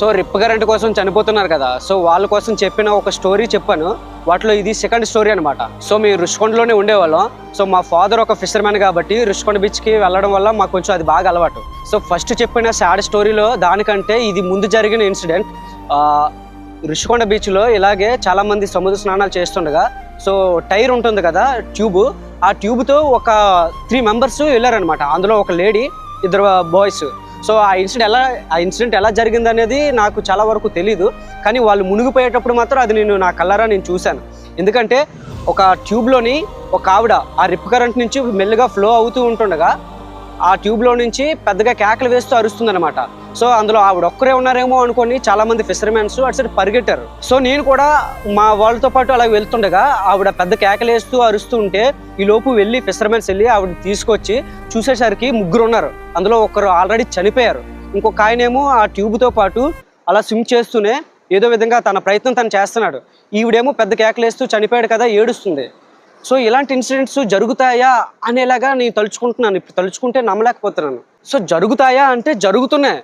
So రిప్ current కోసం చనిపోతున్నారు కదా, సో వాళ్ళ కోసం చెప్పిన ఒక స్టోరీ చెప్పాను. వాటిలో ఇది సెకండ్ స్టోరీ అనమాట. సో మేము రుషికొండలోనే ఉండేవాళ్ళం. సో మా ఫాదర్ ఒక ఫిషర్మ్యాన్ కాబట్టి రుషికొండ బీచ్కి వెళ్ళడం వల్ల మాకు కొంచెం అది బాగా అలవాటు. సో ఫస్ట్ చెప్పిన సాడ్ స్టోరీలో దానికంటే ఇది ముందు జరిగిన ఇన్సిడెంట్. రుషికొండ బీచ్లో ఇలాగే చాలామంది సముద్ర స్నానాలు చేస్తుండగా సో టైర్ ఉంటుంది కదా ట్యూబ్, ఆ ట్యూబ్తో ఒక 3 మెంబర్స్ వెళ్ళారనమాట. అందులో ఒక లేడీ, 2 బాయ్స్. సో ఆ ఇన్సిడెంట్ ఎలా జరిగింది అనేది నాకు చాలా వరకు తెలీదు, కానీ వాళ్ళు మునిగిపోయేటప్పుడు మాత్రం అది నా కళ్ళారా నేను చూశాను. ఎందుకంటే ఒక ట్యూబ్లోని ఒక ఆవిడ ఆ రిప్ కరెంట్ నుంచి మెల్లిగా ఫ్లో అవుతూ ఉంటుండగా ఆ ట్యూబ్లో నుంచి పెద్దగా కేకలు వేస్తూ అరుస్తుందన్నమాట. సో అందులో ఆవిడ ఒక్కరే ఉన్నారేమో అనుకొని చాలామంది ఫిషర్మెన్స్ అటు సైడ్ పరిగెట్టారు. సో నేను కూడా మా వాళ్ళతో పాటు అలా వెళ్తుండగా ఆవిడ పెద్ద కేకలు వేస్తూ అరుస్తూ ఉంటే ఈ లోపు వెళ్ళి ఫిషర్మెన్స్ వెళ్ళి ఆవిడ తీసుకొచ్చి చూసేసరికి 3 ఉన్నారు. అందులో ఒకరు ఆల్రెడీ చనిపోయారు, ఇంకొక ఆయనేమో ఆ ట్యూబ్తో పాటు అలా స్విమ్ చేస్తూనే ఏదో విధంగా తన ప్రయత్నం తను చేస్తున్నాడు. ఈవిడేమో పెద్ద కేకలు వేస్తూ చనిపోయాడు కదా ఏడుస్తుంది. సో ఇలాంటి ఇన్సిడెంట్స్ జరుగుతాయా అనేలాగా నేను తలుచుకుంటున్నాను. ఇప్పుడు తలుచుకుంటే నమ్మలేకపోతున్నాను. సో జరుగుతాయా అంటే జరుగుతున్నాయి,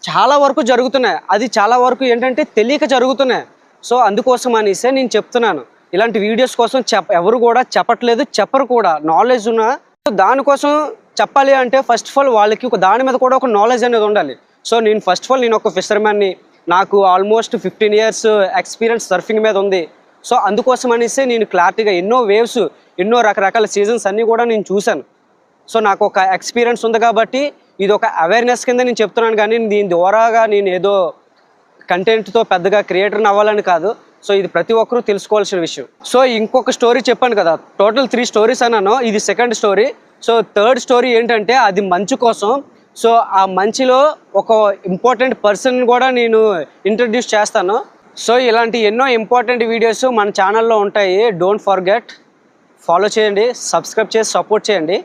చాలా వరకు జరుగుతున్నాయి. అది చాలా వరకు ఏంటంటే తెలియక జరుగుతున్నాయి. సో అందుకోసం అనేసే నేను చెప్తున్నాను. ఇలాంటి వీడియోస్ కోసం ఎవరు కూడా చెప్పట్లేదు, చెప్పరు కూడా. నాలెడ్జ్ ఉన్న దానికోసం చెప్పాలి అంటే ఫస్ట్ ఆఫ్ ఆల్ వాళ్ళకి ఒక దాని మీద కూడా ఒక నాలెడ్జ్ అనేది ఉండాలి. సో నేను ఫస్ట్ ఆఫ్ ఆల్ నేను ఒక ఫిషర్మ్యాన్ని, నాకు ఆల్మోస్ట్ 15 years ఎక్స్పీరియన్స్ సర్ఫింగ్ మీద ఉంది. సో అందుకోసం అనేసి నేను క్లారిటీగా ఎన్నో వేవ్స్, ఎన్నో రకరకాల సీజన్స్ అన్నీ కూడా నేను చూశాను. సో నాకు ఒక ఎక్స్పీరియన్స్ ఉంది కాబట్టి ఇది ఒక అవేర్నెస్ కింద నేను చెప్తున్నాను, కానీ దీని ద్వారాగా నేను ఏదో కంటెంట్తో పెద్దగా క్రియేటర్ని అవ్వాలని కాదు. సో ఇది ప్రతి ఒక్కరూ తెలుసుకోవాల్సిన విషయం. సో ఇంకొక స్టోరీ చెప్పాను కదా, టోటల్ 3 స్టోరీస్ అన్నాను, ఇది second story. So third story ఏంటంటే అది మంచు కోసం. సో ఆ మంచిలో ఒక ఇంపార్టెంట్ పర్సన్ కూడా నేను ఇంట్రడ్యూస్ చేస్తాను. సో ఇలాంటి ఎన్నో ఇంపార్టెంట్ వీడియోస్ మన ఛానల్లో ఉంటాయి. డోంట్ ఫర్గెట్, ఫాలో చేయండి, సబ్స్క్రైబ్ చేసి సపోర్ట్ చేయండి.